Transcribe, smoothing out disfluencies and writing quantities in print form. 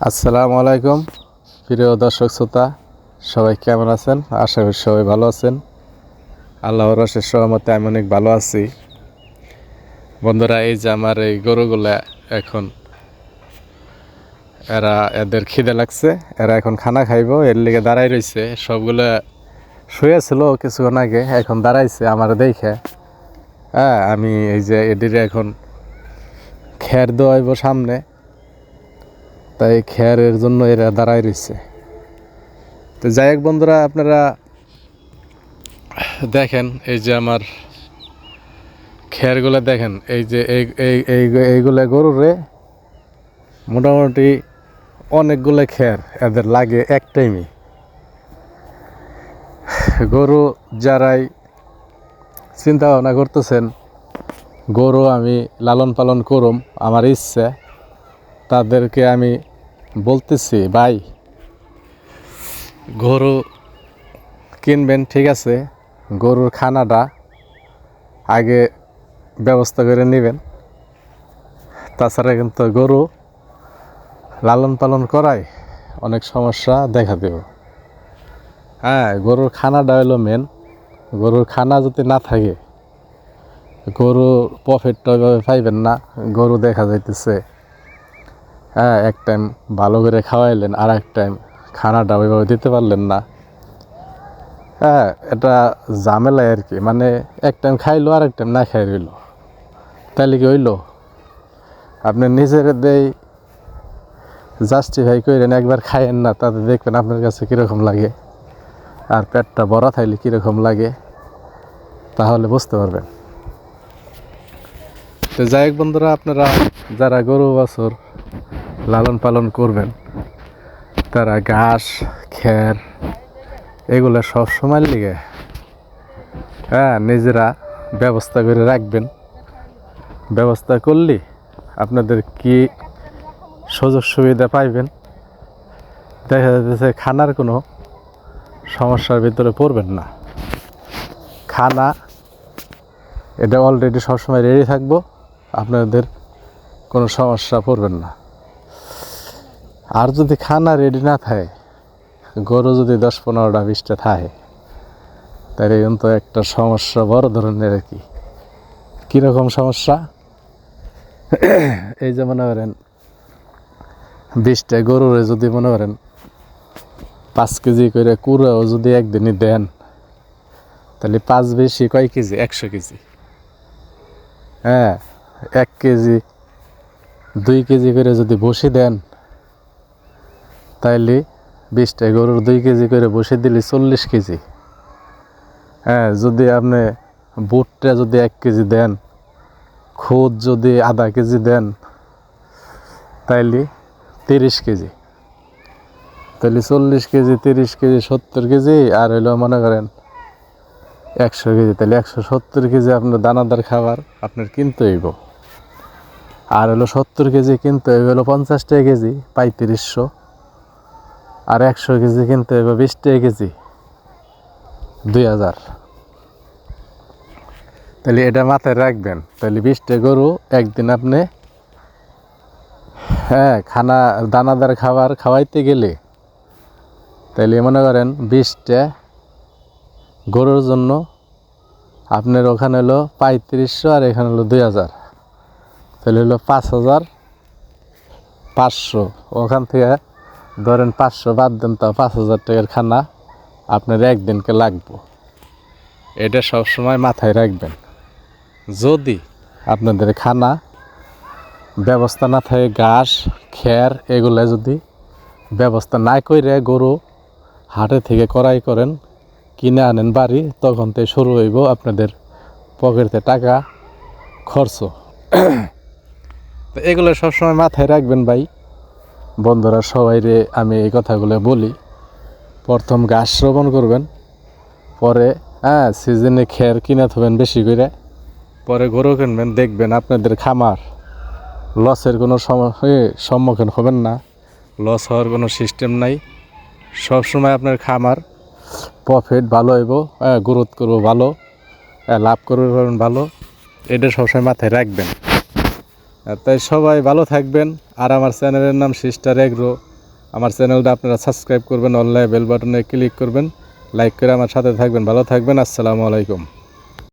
আসসালামু আলাইকুম প্রিয় দর্শক শ্রোতা, সবাই কেমন আছেন? আশা করি সবাই ভালো আছেন। আল্লাহর অশেষ রহমতে আমি অনেক ভালো আছি। বন্ধুরা, এই যে আমার এই গরুগুলা এখন এদের খিদে লাগছে, এরা এখন খানা খাইবো, এর লিগে দাঁড়াই রয়েছে। সবগুলা শুয়েছিল কিছুক্ষণ আগে, এখন দাঁড়াইছে আমার দেখে। আমি এই যে এদের এখন খের দেওয়াইব সামনে, তাই খেয়ারের জন্য এরা দাঁড়াই রয়েছে। তো যাই হোক বন্ধুরা, আপনারা দেখেন এই যে আমার খেয়ারগুলো দেখেন, এই যে এইগুলা গরুরে মোটামুটি অনেকগুলো খেয়ার এদের লাগে এক টাইমে। গরু যারাই চিন্তা ভাবনা করতেছেন গরু আমি লালন পালন করুম, আমার ইচ্ছে, তাদেরকে আমি বলতেছি, ভাই গরু কিনবেন ঠিক আছে, গরুর খানাটা আগে ব্যবস্থা করে নেবেন। তাছাড়া কিন্তু গরু লালন পালন করায় অনেক সমস্যা দেখা দেব। গরুর খানাটা হলো মেন। গরুর খানা যদি না থাকে গরুর প্রফিটটা ওইভাবে পাইবেন না। গরু দেখা যাইতেছে এক টাইম ভালো করে খাওয়াইলেন, আর এক টাইম খানাটা ওইভাবে দিতে পারলেন না। এটা ঝামেলা আর কি, মানে এক টাইম খাইলো আর এক টাইম না খাই রইল, তাইলে কি হইলো? আপনি নিজের দেই জাস্টিফাই করেন, একবার খাইয়েন না, তাতে দেখবেন আপনার কাছে কীরকম লাগে, আর পেটটা ভরা থাইলে কীরকম লাগে, তাহলে বুঝতে পারবেন। তো যাই হোক বন্ধুরা, আপনারা যারা গরু বাছুর লালন পালন করবেন তারা ঘাস খের এগুলো সব সময় লিগে নিজেরা ব্যবস্থা করে রাখবেন। ব্যবস্থা করলে আপনাদের কি সুযোগ সুবিধা পাইবেন, দেখা যাচ্ছে খানার কোনো সমস্যার ভিতরে পড়বেন না। খানা এটা অলরেডি সবসময় রেডি থাকবো, আপনাদের কোনো সমস্যা পড়বেন না। আর যদি খানা রেডি না থাকে, গরু যদি 10-15টা 20টা থাকে, তাহলে কিন্তু একটা সমস্যা বড় ধরনের আর কি। কীরকম সমস্যা? এই যে মনে করেন 20টা গরুরে যদি মনে করেন 5 কেজি করে কুড়াও যদি একদিনই দেন, তাহলে 5 বেশি কয় কেজি? 100 কেজি। 1 কেজি 2 কেজি করে যদি বসে দেন, তাইলে 20টা গরুর 2 কেজি করে বসে দিলে 40 কেজি। যদি আপনি বুটটা যদি 1 কেজি দেন, খুদ যদি আধা কেজি দেন, তাইলে 30 কেজি। তাহলে 40 কেজি 30 কেজি 70 কেজি, আর হইলো মনে করেন 100 কেজি, তাহলে 170 কেজি আপনার দানাদার খাবার আপনার কিনতে হইব। আর হলো 70 কেজি কিনতে হইব হলো 50 টাকা কেজি, 3500। আর 100 কেজি কিনতে হইব 20 টাকা কেজি, 2000। তাহলে এটা মাথায় রাখবেন। তাহলে 20টা গরু একদিন আপনি খানা দানাদার খাবার খাওয়াইতে গেলে, তাইলে মনে করেন 20টা গরুর জন্য আপনার ওখানে হলো 3500, আর এখানে হলো 2000, তাহলে হলো 5500। ওখান থেকে ধরেন 500 বাদ দেন, তা 5000 টাকার খানা আপনার একদিনকে লাগবে। এটা সবসময় মাথায় রাখবেন। যদি আপনাদের খানা ব্যবস্থা না থাকে, ঘাস খের এগুলো যদি ব্যবস্থা না করে গরু হাটে থেকে ক্রয় করেন, কিনে আনেন বাড়ি, তখন থেকে শুরু হইব আপনাদের পকেটে টাকা খরচ। তো এগুলো সবসময় মাথায় রাখবেন ভাই। বন্ধুরা সবাইরে আমি এই কথাগুলো বলি, প্রথম ঘাস রোপণ করবেন, পরে সিজনে খের কিনে থাকবেন বেশি করে, পরে গরু কিনবেন, দেখবেন আপনাদের খামার লসের কোনো সম্মুখীন হবেন না। লস হওয়ার কোনো সিস্টেম নাই। সবসময় আপনার খামার প্রফিট ভালো হইব, গ্রোথ করবো ভালো, লাভ করবে পারবেন ভালো। এটা সবসময় মাথায় রাখবেন। তাই সবাই ভালো থাকবেন। আর আমার চ্যানেলের নাম সিস্টার এগ্রো। আমার চ্যানেলটা আপনারা সাবস্ক্রাইব করবেন, অনলাইনে বেল বাটনে ক্লিক করবেন, লাইক করে আমার সাথে থাকবেন। ভালো থাকবেন। আসসালামু আলাইকুম।